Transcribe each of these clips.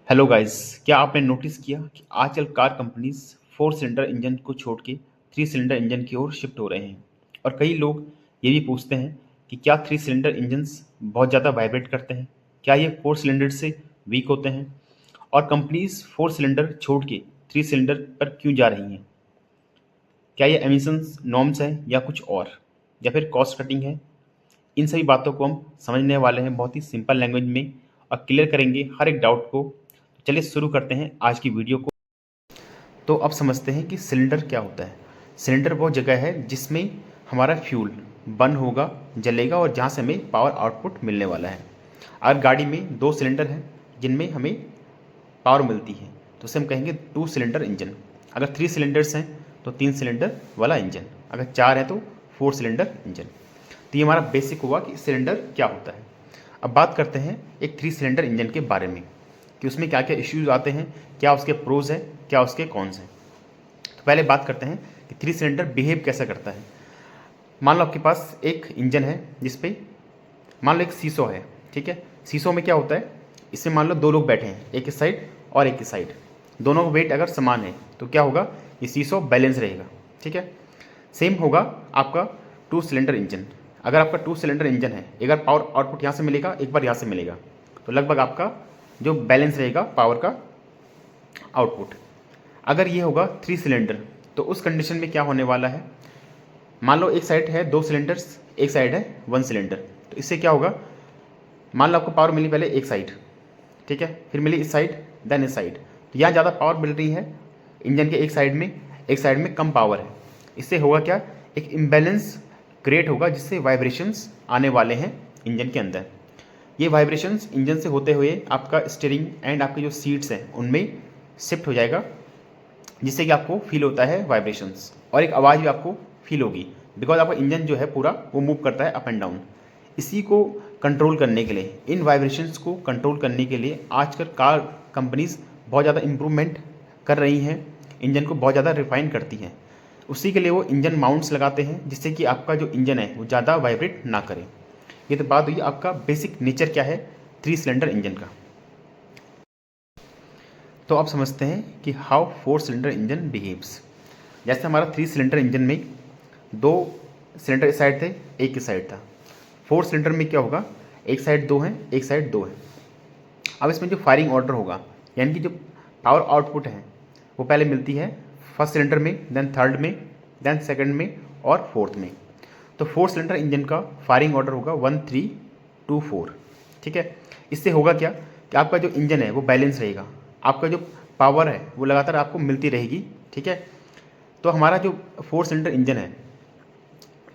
Hello guys, क्या आपने notice किया कि आजकल कार कंपनीज 4 सिलेंडर इंजन को छोड़ के 3 सिलेंडर इंजन की ओर शिफ्ट हो रहे हैं। और कई लोग ये भी पूछते हैं कि क्या 3 सिलेंडर इंजन्स बहुत ज़्यादा वाइब्रेट करते हैं, क्या ये 4 सिलेंडर से वीक होते हैं, और कंपनीज 4 सिलेंडर छोड़ के 3 सिलेंडर पर क्यों जा रही हैं। क्या ये एमिशंस नॉर्म्स है या कुछ और, या फिर कॉस्ट कटिंग है। इन सभी बातों को हम समझने वाले हैं बहुत ही सिंपल लैंग्वेज में और क्लियर करेंगे हर एक डाउट को। तो चलिए शुरू करते हैं आज की वीडियो को। तो अब समझते हैं कि सिलेंडर क्या होता है। सिलेंडर वो जगह है जिसमें हमारा फ्यूल बर्न होगा, जलेगा, और जहाँ से हमें पावर आउटपुट मिलने वाला है। अगर गाड़ी में 2 सिलेंडर हैं जिनमें हमें पावर मिलती है तो उसे हम कहेंगे 2 सिलेंडर इंजन। अगर 3 सिलेंडर्स हैं तो 3 सिलेंडर वाला इंजन। अगर 4 है तो 4 सिलेंडर इंजन। तो ये हमारा बेसिक हुआ कि सिलेंडर क्या होता है। अब बात करते हैं एक 3 सिलेंडर इंजन के बारे में कि उसमें क्या क्या इश्यूज आते हैं, क्या उसके प्रोज हैं, क्या उसके कॉन्स हैं। तो पहले बात करते हैं कि 3 सिलेंडर बिहेव कैसा करता है। मान लो आपके पास एक इंजन है जिसपे मान लो एक सीसो है, ठीक है। सीसो में क्या होता है, इसमें मान लो 2 लोग बैठे हैं, एक इस साइड और एक इस साइड। दोनों का वेट अगर समान है तो क्या होगा, ये सीसो बैलेंस रहेगा, ठीक है। सेम होगा आपका 2 सिलेंडर इंजन। अगर आपका 2 सिलेंडर इंजन है, एक बार पावर आउटपुट यहाँ से मिलेगा, एक बार यहाँ से मिलेगा, तो लगभग आपका जो बैलेंस रहेगा पावर का आउटपुट। अगर ये होगा 3 सिलेंडर तो उस कंडीशन में क्या होने वाला है, मान लो एक साइड है 2 सिलेंडर्स, एक साइड है 1 सिलेंडर। तो इससे क्या होगा, मान लो आपको पावर मिली पहले एक साइड, ठीक है, फिर मिली इस साइड, देन इस साइड। तो यहाँ ज़्यादा पावर मिल रही है इंजन के एक साइड में कम पावर है। इससे होगा क्या, एक इम्बैलेंस क्रिएट होगा जिससे वाइब्रेशंस आने वाले हैं इंजन के अंदर। ये वाइब्रेशंस इंजन से होते हुए आपका स्टीयरिंग एंड आपके जो सीट्स हैं उनमें शिफ्ट हो जाएगा, जिससे कि आपको फील होता है वाइब्रेशंस, और एक आवाज़ भी आपको फील होगी बिकॉज आपका इंजन जो है पूरा वो मूव करता है अप एंड डाउन। इसी को कंट्रोल करने के लिए, इन वाइब्रेशंस को कंट्रोल करने के लिए आजकल कार कंपनीज बहुत ज़्यादा इम्प्रूवमेंट कर रही हैं, इंजन को बहुत ज़्यादा रिफाइन करती हैं। उसी के लिए वो इंजन माउंट्स लगाते हैं जिससे कि आपका जो इंजन है वो ज़्यादा वाइब्रेट ना करे। ये तो बात हुई आपका बेसिक नेचर क्या है 3 सिलेंडर इंजन का। तो अब समझते हैं कि हाउ 4 सिलेंडर इंजन बिहेव्स। जैसे हमारा 3 सिलेंडर इंजन में 2 सिलेंडर इस साइड थे, एक इस साइड था। 4 सिलेंडर में क्या होगा, एक साइड 2 है, एक साइड 2 है। अब इसमें जो फायरिंग ऑर्डर होगा, यानी कि जो पावर आउटपुट है वो पहले मिलती है फर्स्ट सिलेंडर में, देन थर्ड में, देन सेकंड में और फोर्थ में। तो 4 सिलेंडर इंजन का फायरिंग ऑर्डर होगा 1 3 2 4, ठीक है। इससे होगा क्या कि आपका जो इंजन है वो बैलेंस रहेगा, आपका जो पावर है वो लगातार आपको मिलती रहेगी, ठीक है। तो हमारा जो 4 सिलेंडर इंजन है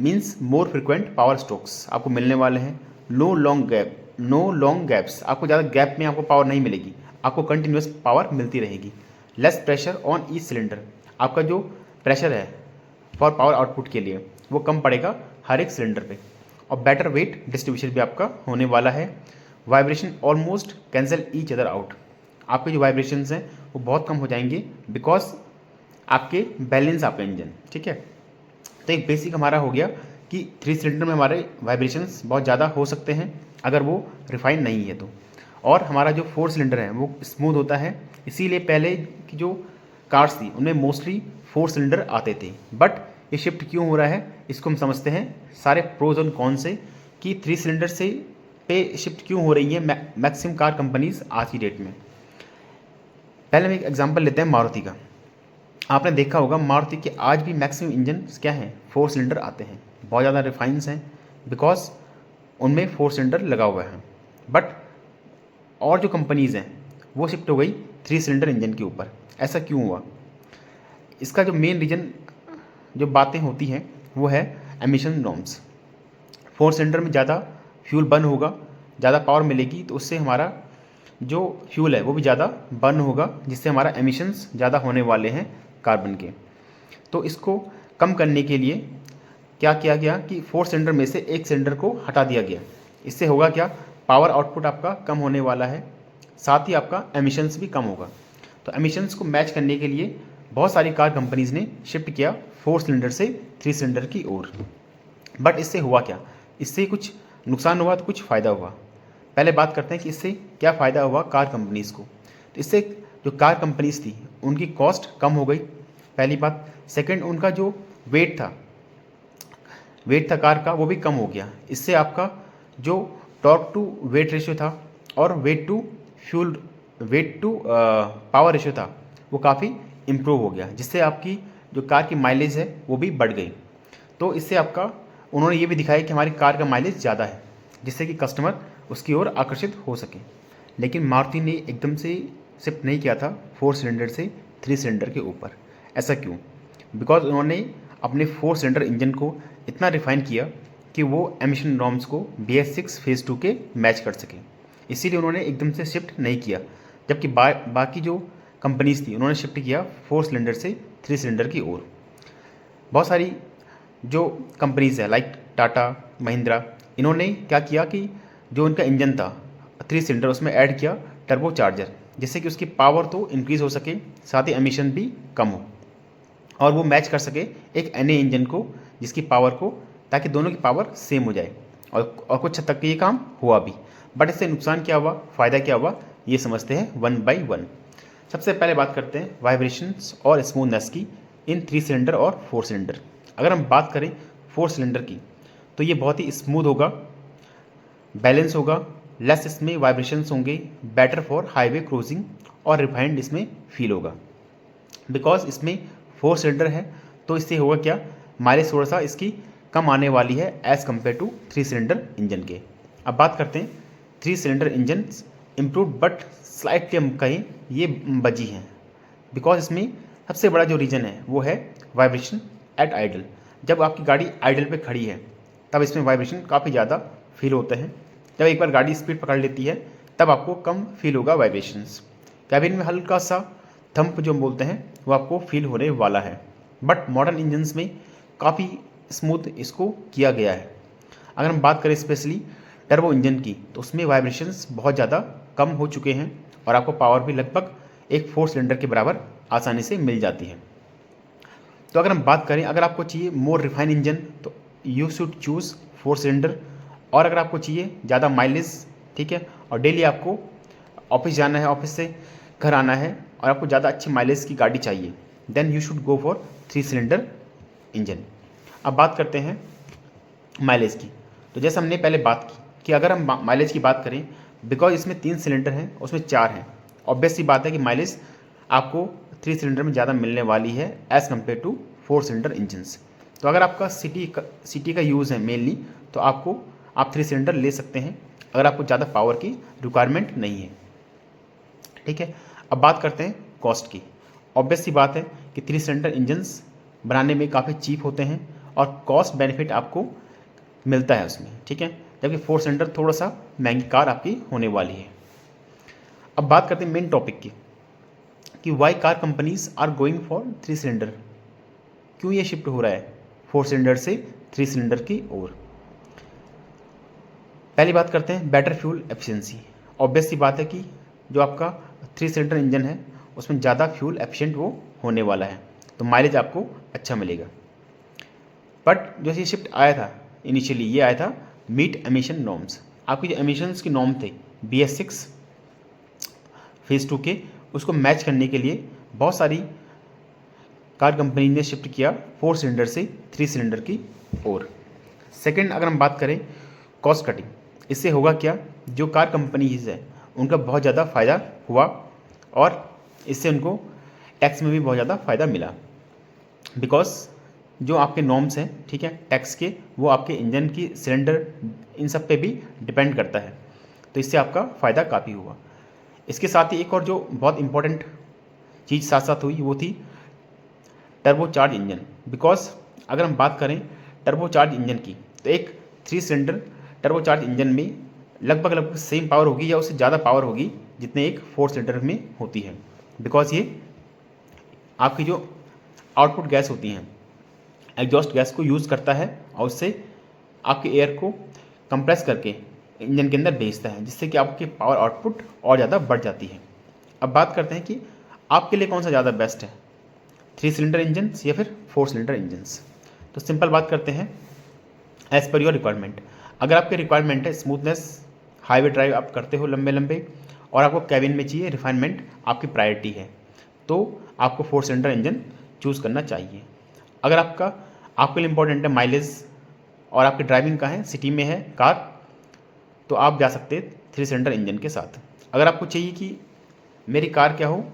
means more frequent power strokes आपको मिलने वाले हैं। नो लॉन्ग गैप्स, आपको ज़्यादा गैप में आपको पावर नहीं मिलेगी, आपको कंटिन्यूस पावर मिलती रहेगी। Less pressure on each cylinder, आपका जो प्रेशर है फॉर पावर आउटपुट के लिए वो कम पड़ेगा हर एक सिलेंडर पे। और बेटर वेट डिस्ट्रीब्यूशन भी आपका होने वाला है। Vibration almost cancel each other out, आपके जो वाइब्रेशंस हैं वो बहुत कम हो जाएंगे बिकॉज आपके बैलेंस आपका इंजन, ठीक है। तो एक बेसिक हमारा हो गया कि 3 सिलेंडर में हमारे वाइब्रेशंस बहुत ज़्यादा हो सकते हैं अगर वो रिफाइन नहीं है तो। और हमारा जो 4 सिलेंडर है वो स्मूथ होता है, इसीलिए पहले की जो कार्स थी उनमें मोस्टली 4 सिलेंडर आते थे। बट ये शिफ्ट क्यों हो रहा है इसको हम समझते हैं सारे प्रोज और कौन से, कि 3 सिलेंडर से पे शिफ्ट क्यों हो रही है मैक्सिमम कार कंपनीज आज की डेट में। पहले हम एक एग्जांपल लेते हैं मारुति का। आपने देखा होगा मारुति के आज भी मैक्सिमम इंजन क्या हैं, 4 सिलेंडर आते हैं, बहुत ज़्यादा रिफाइंस हैं बिकॉज उनमें 4 सिलेंडर लगा हुआ है। बट और जो कंपनीज़ हैं वो शिफ्ट हो गई 3 सिलेंडर इंजन के ऊपर। ऐसा क्यों हुआ, इसका जो मेन रीज़न जो बातें होती हैं वो है एमिशन नॉर्म्स। 4 सिलेंडर में ज़्यादा फ्यूल बर्न होगा, ज़्यादा पावर मिलेगी, तो उससे हमारा जो फ्यूल है वो भी ज़्यादा बर्न होगा, जिससे हमारा एमिशंस ज़्यादा होने वाले हैं कार्बन के। तो इसको कम करने के लिए क्या किया गया कि 4 सिलेंडर में से एक सिलेंडर को हटा दिया गया। इससे होगा क्या, पावर आउटपुट आपका कम होने वाला है, साथ ही आपका एमिशंस भी कम होगा। तो एमिशंस को मैच करने के लिए बहुत सारी कार कंपनीज ने शिफ्ट किया 4 सिलेंडर से 3 सिलेंडर की ओर। बट इससे हुआ क्या, इससे कुछ नुकसान हुआ तो कुछ फ़ायदा हुआ। पहले बात करते हैं कि इससे क्या फ़ायदा हुआ कार कंपनीज़ को। तो इससे जो कार कंपनीज थी उनकी कॉस्ट कम हो गई, पहली बात। सेकंड, उनका जो वेट था कार का, वो भी कम हो गया। इससे आपका जो टॉर्क टू वेट रेशियो था और वेट टू पावर रेशियो था वो काफ़ी इम्प्रूव हो गया, जिससे आपकी जो कार की माइलेज है वो भी बढ़ गई। तो इससे आपका उन्होंने ये भी दिखाया कि हमारी कार का माइलेज ज़्यादा है, जिससे कि कस्टमर उसकी ओर आकर्षित हो सके। लेकिन मारुति ने एकदम से शिफ्ट नहीं किया था 4 सिलेंडर से 3 सिलेंडर के ऊपर। ऐसा क्यों? बिकॉज उन्होंने अपने 4 सिलेंडर इंजन को इतना रिफाइन किया कि वो एमिशन नॉर्म्स को BS6 फेज़ 2 के मैच कर सके। इसीलिए उन्होंने एकदम से शिफ्ट नहीं किया, जबकि बाकी जो कंपनीज थी उन्होंने शिफ्ट किया 4 सिलेंडर से 3 सिलेंडर की ओर। बहुत सारी जो कंपनीज है लाइक टाटा, महिंद्रा, इन्होंने क्या किया कि जो उनका इंजन था 3 सिलेंडर उसमें ऐड किया टर्बो चार्जर, जिससे कि उसकी पावर तो इंक्रीज़ हो सके, साथ ही एमिशन भी कम हो और वो मैच कर सके एक NA इंजन को जिसकी पावर को, ताकि दोनों की पावर सेम हो जाए। और कुछ हद तक ये काम हुआ भी। बट इससे नुकसान क्या हुआ, फ़ायदा क्या हुआ, ये समझते हैं 1 बाय 1। सबसे पहले बात करते हैं वाइब्रेशंस और स्मूथनेस की इन 3 सिलेंडर और 4 सिलेंडर। अगर हम बात करें 4 सिलेंडर की तो ये बहुत ही स्मूथ होगा, बैलेंस होगा, लेस इसमें वाइब्रेशंस होंगे, बेटर फॉर हाईवे क्रूजिंग और रिफाइंड इसमें फील होगा। बिकॉज इसमें 4 सिलेंडर है तो इससे होगा क्या, माइलेज थोड़ा सा इसकी कम आने वाली है as compare to 3 cylinder engine के। अब बात करते हैं 3 cylinder engine improve, but slightly हम कहें ये बजी हैं। बिकॉज इसमें सबसे बड़ा जो रीज़न है वो है वाइब्रेशन एट आइडल। जब आपकी गाड़ी आइडल पे खड़ी है तब इसमें वाइब्रेशन काफ़ी ज़्यादा फील होते हैं। जब एक बार गाड़ी स्पीड पकड़ लेती है तब आपको कम फील होगा वाइब्रेशंस। कैबिन में हल्का सा थंप जो बोलते हैं वो आपको फील होने वाला है। बट मॉडर्न इंजन्स में काफ़ी स्मूथ इसको किया गया है। अगर हम बात करें स्पेशली टर्बो इंजन की तो उसमें वाइब्रेशंस बहुत ज़्यादा कम हो चुके हैं और आपको पावर भी लगभग एक 4 सिलेंडर के बराबर आसानी से मिल जाती है। तो अगर हम बात करें, अगर आपको चाहिए मोर रिफाइन इंजन तो यू शुड चूज़ 4 सिलेंडर। और अगर आपको चाहिए ज़्यादा माइलेज, ठीक है, और डेली आपको ऑफिस जाना है, ऑफिस से घर आना है और आपको ज़्यादा अच्छी माइलेज की गाड़ी चाहिए, then you should go for 3 cylinder engine. अब बात करते हैं माइलेज की। तो जैसे हमने पहले बात की कि अगर हम माइलेज की बात करें, बिकॉज इसमें 3 सिलेंडर हैं उसमें 4 हैं, ऑब्वियस सी बात है कि माइलेज आपको 3 सिलेंडर में ज़्यादा मिलने वाली है as compare to 4 cylinder engines. तो अगर आपका सिटी का यूज़ है मेनली तो आप 3 सिलेंडर ले सकते हैं अगर आपको ज़्यादा पावर की रिक्वायरमेंट नहीं है, ठीक है। अब बात करते हैं कॉस्ट की। ऑब्वियस सी बात है कि 3 सिलेंडर इंजन्स बनाने में काफ़ी चीप होते हैं और कॉस्ट बेनिफिट आपको मिलता है उसमें, ठीक है, जबकि 4 सिलेंडर थोड़ा सा महंगी कार आपकी होने वाली है। अब बात करते हैं मेन टॉपिक की कि why car companies are going for 3 cylinder. क्यों ये शिफ्ट हो रहा है 4 सिलेंडर से 3 सिलेंडर की ओर। पहली बात करते हैं बेटर फ्यूल एफिशिएंसी। ऑब्वियस सी बात है कि जो आपका 3 सिलेंडर इंजन है उसमें ज़्यादा फ्यूल एफिशिएंट वो होने वाला है, तो माइलेज आपको अच्छा मिलेगा। बट जो ये शिफ्ट आया था इनिशियली, ये आया था मीट एमिशन नॉर्म्स। आपकी जो एमिशंस की नॉर्म थे BS6 फेज़ 2 के, उसको मैच करने के लिए बहुत सारी कार कंपनी ने शिफ्ट किया 4 सिलेंडर से 3 सिलेंडर की ओर। सेकंड, अगर हम बात करें कॉस्ट कटिंग, इससे होगा क्या, जो कार कंपनीज है उनका बहुत ज़्यादा फ़ायदा हुआ और इससे उनको टैक्स में भी बहुत ज़्यादा फ़ायदा मिला। बिकॉज जो आपके नॉर्म्स हैं, ठीक है, टैक्स के, वो आपके इंजन की सिलेंडर इन सब पे भी डिपेंड करता है, तो इससे आपका फ़ायदा काफ़ी हुआ। इसके साथ ही एक और जो बहुत इंपॉर्टेंट चीज़ साथ साथ हुई वो थी टर्बो चार्ज इंजन। बिकॉज अगर हम बात करें टर्बो चार्ज इंजन की तो एक 3 सिलेंडर टर्बो चार्ज इंजन में लगभग सेम पावर होगी या उससे ज़्यादा पावर होगी जितने एक 4 सिलेंडर में होती है। बिकॉज ये आपकी जो आउटपुट गैस होती हैं, एग्जॉस्ट गैस को यूज़ करता है और उससे आपके एयर को कंप्रेस करके इंजन के अंदर भेजता है, जिससे कि आपकी पावर आउटपुट और ज़्यादा बढ़ जाती है। अब बात करते हैं कि आपके लिए कौन सा ज़्यादा बेस्ट है, 3 सिलेंडर इंजन्स या फिर 4 सिलेंडर इंजन्स। तो सिंपल बात करते हैं एज़ पर योर रिक्वायरमेंट। अगर आपकी रिक्वायरमेंट है स्मूथनेस, हाईवे ड्राइव आप करते हो लंबे लंबे और आपको कैबिन में चाहिए, रिफाइनमेंट आपकी प्रायोरिटी है, तो आपको 4 सिलेंडर इंजन चूज़ करना चाहिए। अगर आपके लिए इम्पोर्टेंट है माइलेज और आपकी ड्राइविंग का है, सिटी में है कार, तो आप जा सकते हैं 3 सिलेंडर इंजन के साथ। अगर आपको चाहिए कि मेरी कार क्या हो,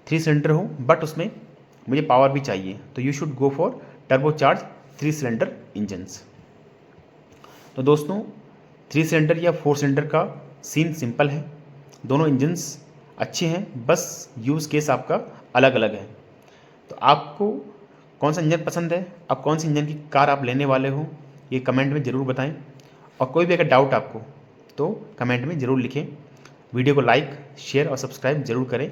3 सिलेंडर हो बट उसमें मुझे पावर भी चाहिए, तो you should go for turbocharge 3 cylinder engines. तो दोस्तों 3 सिलेंडर या 4 सिलेंडर का सीन सिंपल है, दोनों इंजन्स अच्छे हैं, बस यूज़ केस आपका अलग अलग है। तो आपको कौन सा इंजन पसंद है, अब कौन सी इंजन की कार आप लेने वाले हो, ये कमेंट में ज़रूर बताएं। और कोई भी अगर डाउट आपको तो कमेंट में ज़रूर लिखें। वीडियो को लाइक, शेयर और सब्सक्राइब ज़रूर करें।